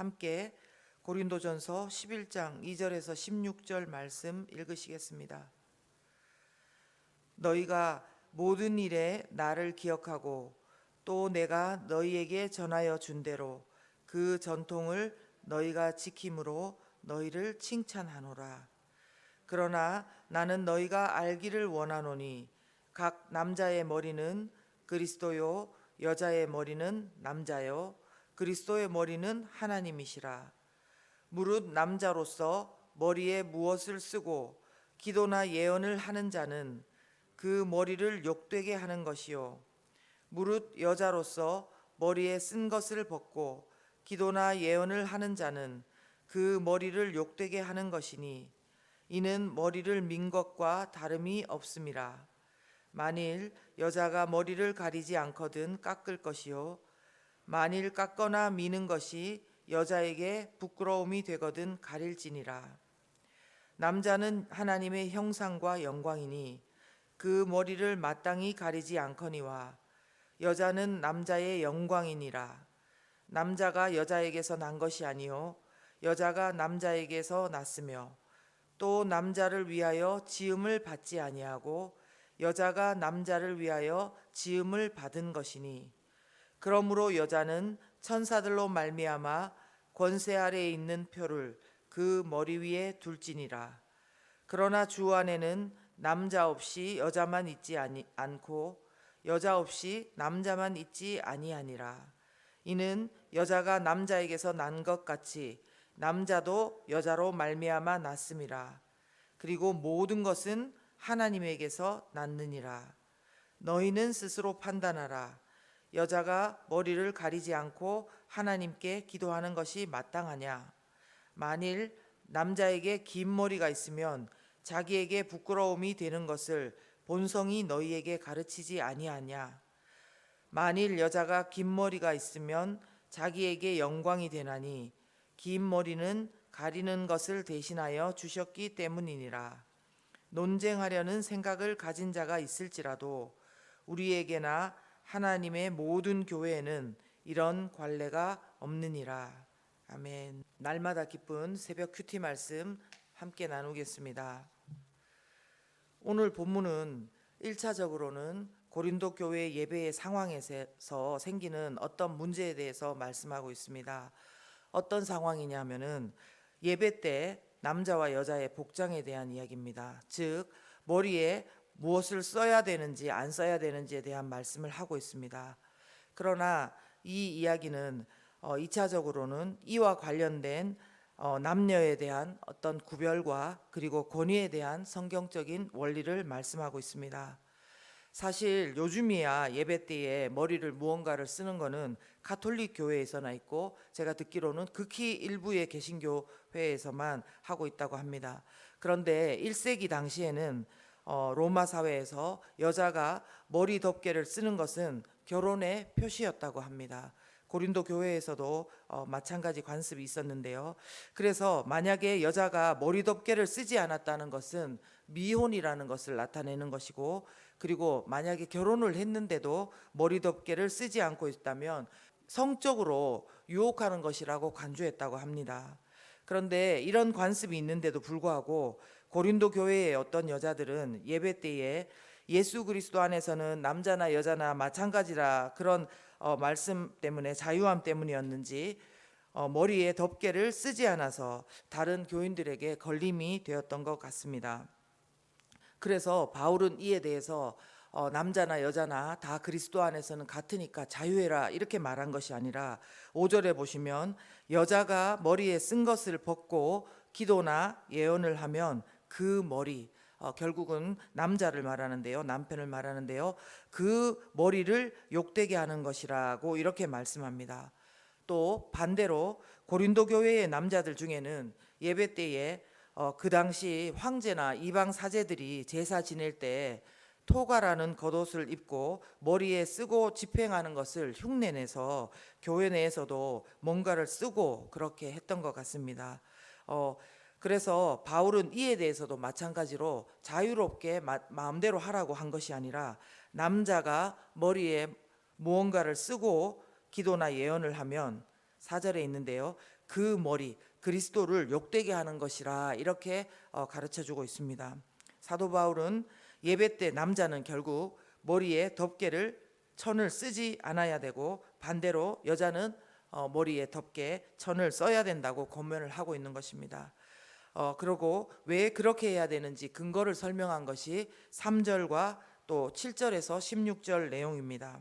함께 고린도전서 11장 2절에서 16절 말씀 읽으시겠습니다. 너희가 모든 일에 나를 기억하고 또 내가 너희에게 전하여 준 대로 그 전통을 너희가 지킴으로 너희를 칭찬하노라. 그러나 나는 너희가 알기를 원하노니 각 남자의 머리는 그리스도요 여자의 머리는 남자요 그리스도의 머리는 하나님이시라. 무릇 남자로서 머리에 무엇을 쓰고 기도나 예언을 하는 자는 그 머리를 욕되게 하는 것이요 무릇 여자로서 머리에 쓴 것을 벗고 기도나 예언을 하는 자는 그 머리를 욕되게 하는 것이니 이는 머리를 민 것과 다름이 없음이라. 만일 여자가 머리를 가리지 않거든 깎을 것이요 만일 깎거나 미는 것이 여자에게 부끄러움이 되거든 가릴지니라. 남자는 하나님의 형상과 영광이니 그 머리를 마땅히 가리지 않거니와 여자는 남자의 영광이니라. 남자가 여자에게서 난 것이 아니요 여자가 남자에게서 났으며 또 남자를 위하여 지음을 받지 아니하고 여자가 남자를 위하여 지음을 받은 것이니 그러므로 여자는 천사들로 말미암아 권세 아래에 있는 표를 그 머리 위에 둘지니라. 그러나 주 안에는 남자 없이 여자만 있지 않고 여자 없이 남자만 있지 아니하니라. 이는 여자가 남자에게서 난 것 같이 남자도 여자로 말미암아 났음이라. 그리고 모든 것은 하나님에게서 났느니라. 너희는 스스로 판단하라. 여자가 머리를 가리지 않고 하나님께 기도하는 것이 마땅하냐? 만일 남자에게 긴 머리가 있으면 자기에게 부끄러움이 되는 것을 본성이 너희에게 가르치지 아니하냐? 만일 여자가 긴 머리가 있으면 자기에게 영광이 되나니 긴 머리는 가리는 것을 대신하여 주셨기 때문이니라. 논쟁하려는 생각을 가진 자가 있을지라도 우리에게나 하나님의 모든 교회에는 이런 관례가 없느니라. 아멘. 날마다 기쁜 새벽 큐티 말씀 함께 나누겠습니다. 오늘 본문은 1차적으로는 고린도 교회 예배의 상황에서 생기는 어떤 문제에 대해서 말씀하고 있습니다. 어떤 상황이냐면은 예배 때 남자와 여자의 복장에 대한 이야기입니다. 즉 머리에 무엇을 써야 되는지 안 써야 되는지에 대한 말씀을 하고 있습니다. 그러나 이 이야기는 2차적으로는 이와 관련된 남녀에 대한 어떤 구별과 그리고 권위에 대한 성경적인 원리를 말씀하고 있습니다. 사실 요즘이야 예배 때에 머리를 무언가를 쓰는 거는 가톨릭 교회에서나 있고 제가 듣기로는 극히 일부의 개신교회에서만 하고 있다고 합니다. 그런데 1세기 당시에는 로마 사회에서 여자가 머리 덮개를 쓰는 것은 결혼의 표시였다고 합니다. 고린도 교회에서도 마찬가지 관습이 있었는데요. 그래서 만약에 여자가 머리 덮개를 쓰지 않았다는 것은 미혼이라는 것을 나타내는 것이고, 그리고 만약에 결혼을 했는데도 머리 덮개를 쓰지 않고 있다면 성적으로 유혹하는 것이라고 간주했다고 합니다. 그런데 이런 관습이 있는데도 불구하고 고린도 교회의 어떤 여자들은 예배 때에 예수 그리스도 안에서는 남자나 여자나 마찬가지라 그런 말씀 때문에 자유함 때문이었는지 머리에 덮개를 쓰지 않아서 다른 교인들에게 걸림이 되었던 것 같습니다. 그래서 바울은 이에 대해서 남자나 여자나 다 그리스도 안에서는 같으니까 자유해라 이렇게 말한 것이 아니라 5절에 보시면 여자가 머리에 쓴 것을 벗고 기도나 예언을 하면 그 머리 결국은 남자를 말하는데요, 남편을 말하는데요, 그 머리를 욕되게 하는 것이라고 이렇게 말씀합니다. 또 반대로 고린도 교회의 남자들 중에는 예배 때에 그 당시 황제나 이방 사제들이 제사 지낼 때 토가라는 겉옷을 입고 머리에 쓰고 집행하는 것을 흉내내서 교회 내에서도 뭔가를 쓰고 그렇게 했던 것 같습니다. 그래서 바울은 이에 대해서도 마찬가지로 자유롭게 마음대로 하라고 한 것이 아니라 남자가 머리에 무언가를 쓰고 기도나 예언을 하면 4절에 있는데요, 그 머리 그리스도를 욕되게 하는 것이라 이렇게 가르쳐주고 있습니다. 사도 바울은 예배 때 남자는 결국 머리에 덮개를 천을 쓰지 않아야 되고 반대로 여자는 머리에 덮개 천을 써야 된다고 권면을 하고 있는 것입니다. 그리고 왜 그렇게 해야 되는지 근거를 설명한 것이 3절과 또 7절에서 16절 내용입니다.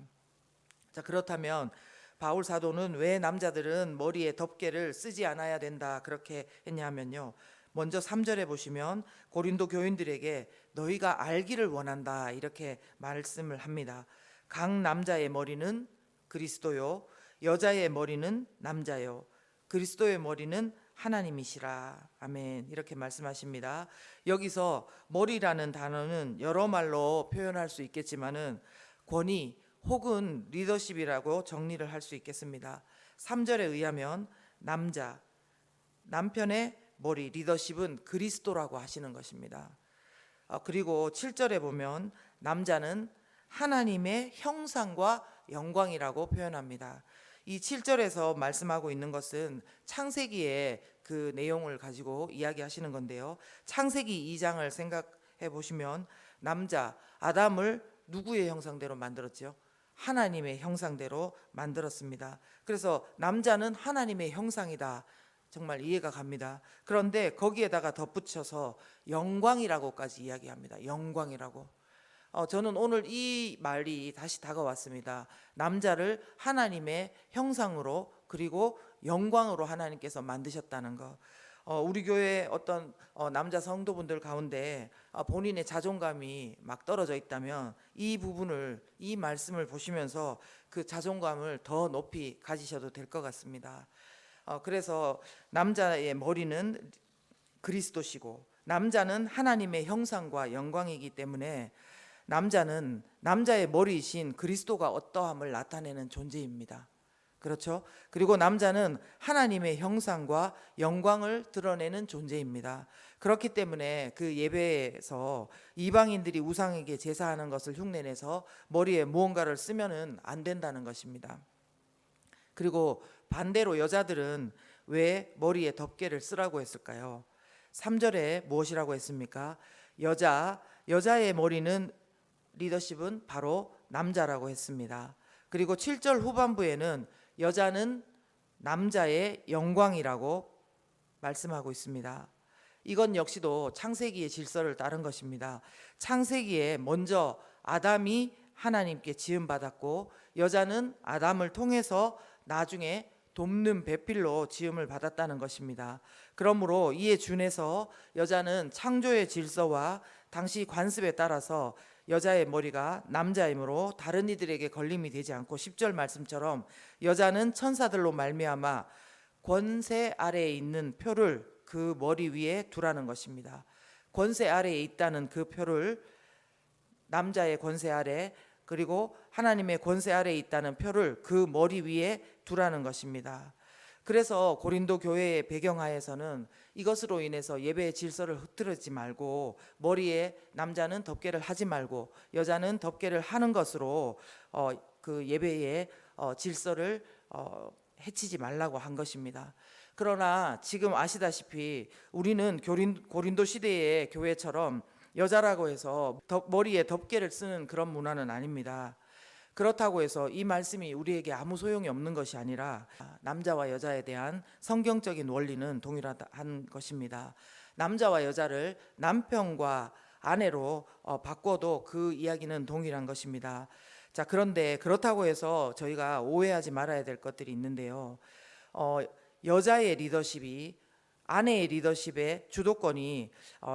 자, 그렇다면 바울 사도는 왜 남자들은 머리에 덮개를 쓰지 않아야 된다 그렇게 했냐면요. 먼저 3절에 보시면 고린도 교인들에게 너희가 알기를 원한다 이렇게 말씀을 합니다. 각 남자의 머리는 그리스도요, 여자의 머리는 남자요, 그리스도의 머리는 하나님이시라. 아멘. 이렇게 말씀하십니다. 여기서 머리라는 단어는 여러 말로 표현할 수 있겠지만은 권위 혹은 리더십이라고 정리를 할 수 있겠습니다. 3절에 의하면 남편의 머리 리더십은 그리스도라고 하시는 것입니다. 그리고 7절에 보면 남자는 하나님의 형상과 영광이라고 표현합니다. 이 7절에서 말씀하고 있는 것은 창세기의 그 내용을 가지고 이야기하시는 건데요. 창세기 2장을 생각해 보시면 남자 아담을 누구의 형상대로 만들었죠? 하나님의 형상대로 만들었습니다. 그래서 남자는 하나님의 형상이다. 정말 이해가 갑니다. 그런데 거기에다가 덧붙여서 영광이라고까지 이야기합니다. 영광이라고. 저는 오늘 이 말이 다시 다가왔습니다. 남자를 하나님의 형상으로 그리고 영광으로 하나님께서 만드셨다는 것. 우리 교회 어떤 남자 성도분들 가운데 본인의 자존감이 막 떨어져 있다면 이 부분을, 이 말씀을 보시면서 그 자존감을 더 높이 가지셔도 될 것 같습니다. 그래서 남자의 머리는 그리스도시고 남자는 하나님의 형상과 영광이기 때문에 남자는 남자의 머리이신 그리스도가 어떠함을 나타내는 존재입니다. 그렇죠? 그리고 남자는 하나님의 형상과 영광을 드러내는 존재입니다. 그렇기 때문에 그 예배에서 이방인들이 우상에게 제사하는 것을 흉내내서 머리에 무언가를 쓰면은 안 된다는 것입니다. 그리고 반대로 여자들은 왜 머리에 덮개를 쓰라고 했을까요? 3절에 무엇이라고 했습니까? 여자의 머리는 리더십은 바로 남자라고 했습니다. 그리고 7절 후반부에는 여자는 남자의 영광이라고 말씀하고 있습니다. 이건 역시도 창세기의 질서를 따른 것입니다. 창세기에 먼저 아담이 하나님께 지음받았고 여자는 아담을 통해서 나중에 돕는 배필로 지음을 받았다는 것입니다. 그러므로 이에 준해서 여자는 창조의 질서와 당시 관습에 따라서 여자의 머리가 남자이므로 다른 이들에게 걸림이 되지 않고 10절 말씀처럼 여자는 천사들로 말미암아 권세 아래에 있는 표를 그 머리 위에 두라는 것입니다. 권세 아래에 있다는 그 표를 남자의 권세 아래 그리고 하나님의 권세 아래에 있다는 표를 그 머리 위에 두라는 것입니다. 그래서 고린도 교회의 배경하에서는 이것으로 인해서 예배의 질서를 흐트러지지 말고 머리에 남자는 덮개를 하지 말고 여자는 덮개를 하는 것으로 그 예배의 질서를 해치지 말라고 한 것입니다. 그러나 지금 아시다시피 우리는 고린도 시대의 교회처럼 여자라고 해서 머리에 덮개를 쓰는 그런 문화는 아닙니다. 그렇다고 해서 이 말씀이 우리에게 아무 소용이 없는 것이 아니라 남자와 여자에 대한 성경적인 원리는 동일한 것입니다. 남자와 여자를 남편과 아내로 바꿔도 그 이야기는 동일한 것입니다. 자, 그런데 그렇다고 해서 저희가 오해하지 말아야 될 것들이 있는데요. 여자의 리더십이 아내의 리더십의 주도권이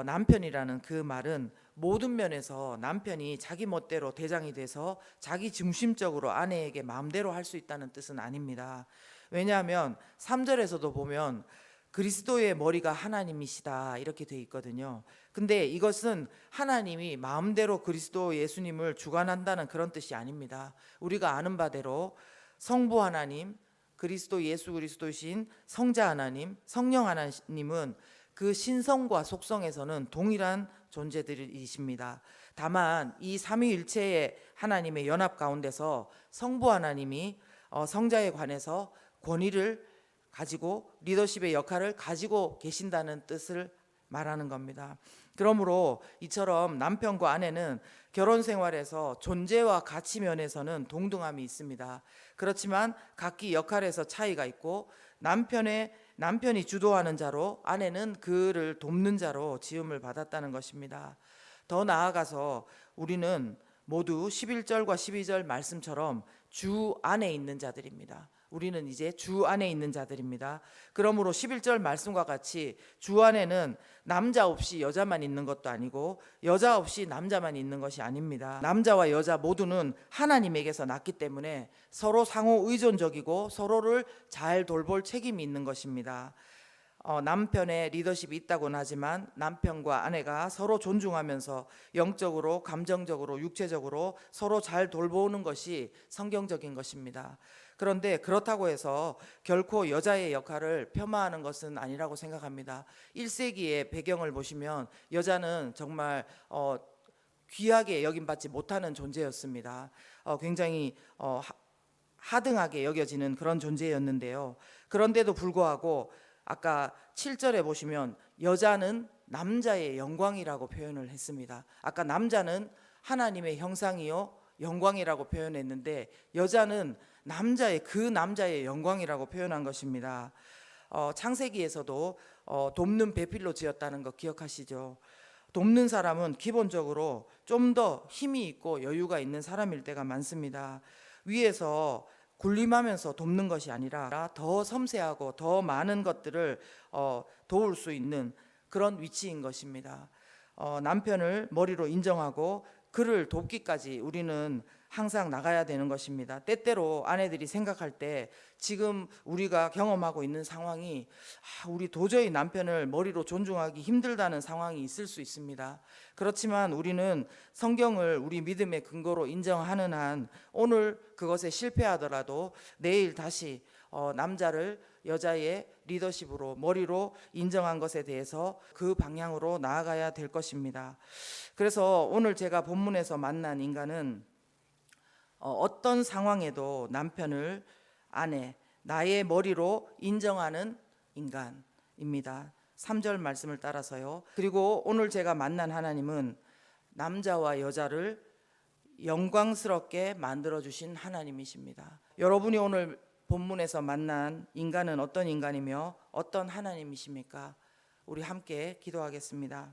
남편이라는 그 말은 모든 면에서 남편이 자기 멋대로 대장이 돼서 자기 중심적으로 아내에게 마음대로 할 수 있다는 뜻은 아닙니다. 왜냐하면 3절에서도 보면 그리스도의 머리가 하나님이시다 이렇게 돼 있거든요. 근데 이것은 하나님이 마음대로 그리스도 예수님을 주관한다는 그런 뜻이 아닙니다. 우리가 아는 바대로 성부 하나님, 그리스도 예수 그리스도신 성자 하나님, 성령 하나님은 그 신성과 속성에서는 동일한 존재들이십니다. 다만 이 삼위일체의 하나님의 연합 가운데서 성부 하나님이 성자에 관해서 권위를 가지고 리더십의 역할을 가지고 계신다는 뜻을 말하는 겁니다. 그러므로 이처럼 남편과 아내는 결혼 생활에서 존재와 가치 면에서는 동등함이 있습니다. 그렇지만 각기 역할에서 차이가 있고 남편이 주도하는 자로 아내는 그를 돕는 자로 지음을 받았다는 것입니다. 더 나아가서 우리는 모두 11절과 12절 말씀처럼 주 안에 있는 자들입니다. 우리는 이제 주 안에 있는 자들입니다. 그러므로 11절 말씀과 같이 주 안에는 남자 없이 여자만 있는 것도 아니고 여자 없이 남자만 있는 것이 아닙니다. 남자와 여자 모두는 하나님에게서 났기 때문에 서로 상호 의존적이고 서로를 잘 돌볼 책임이 있는 것입니다. 남편의 리더십이 있다고는 하지만 남편과 아내가 서로 존중하면서 영적으로, 감정적으로, 육체적으로 서로 잘 돌보는 것이 성경적인 것입니다. 그런데 그렇다고 해서 결코 여자의 역할을 폄하하는 것은 아니라고 생각합니다. 1세기의 배경을 보시면 여자는 정말 귀하게 여김받지 못하는 존재였습니다. 굉장히 하등하게 여겨지는 그런 존재였는데요. 그런데도 불구하고 아까 7절에 보시면 여자는 남자의 영광이라고 표현을 했습니다. 아까 남자는 하나님의 형상이요 영광이라고 표현했는데 여자는 그 남자의 영광이라고 표현한 것입니다. 창세기에서도 돕는 배필로 지었다는 거 기억하시죠? 돕는 사람은 기본적으로 좀 더 힘이 있고 여유가 있는 사람일 때가 많습니다. 위에서 군림하면서 돕는 것이 아니라 더 섬세하고 더 많은 것들을 도울 수 있는 그런 위치인 것입니다. 남편을 머리로 인정하고 그를 돕기까지 우리는 항상 나가야 되는 것입니다. 때때로 아내들이 생각할 때 지금 우리가 경험하고 있는 상황이 우리 도저히 남편을 머리로 존중하기 힘들다는 상황이 있을 수 있습니다. 그렇지만 우리는 성경을 우리 믿음의 근거로 인정하는 한 오늘 그것에 실패하더라도 내일 다시 남자를 여자의 리더십으로 머리로 인정한 것에 대해서 그 방향으로 나아가야 될 것입니다. 그래서 오늘 제가 본문에서 만난 인간은 어떤 상황에도 남편을 나의 머리로 인정하는 인간입니다. 3절 말씀을 따라서요. 그리고 오늘 제가 만난 하나님은 남자와 여자를 영광스럽게 만들어주신 하나님이십니다. 여러분이 오늘 본문에서 만난 인간은 어떤 인간이며 어떤 하나님이십니까? 우리 함께 기도하겠습니다.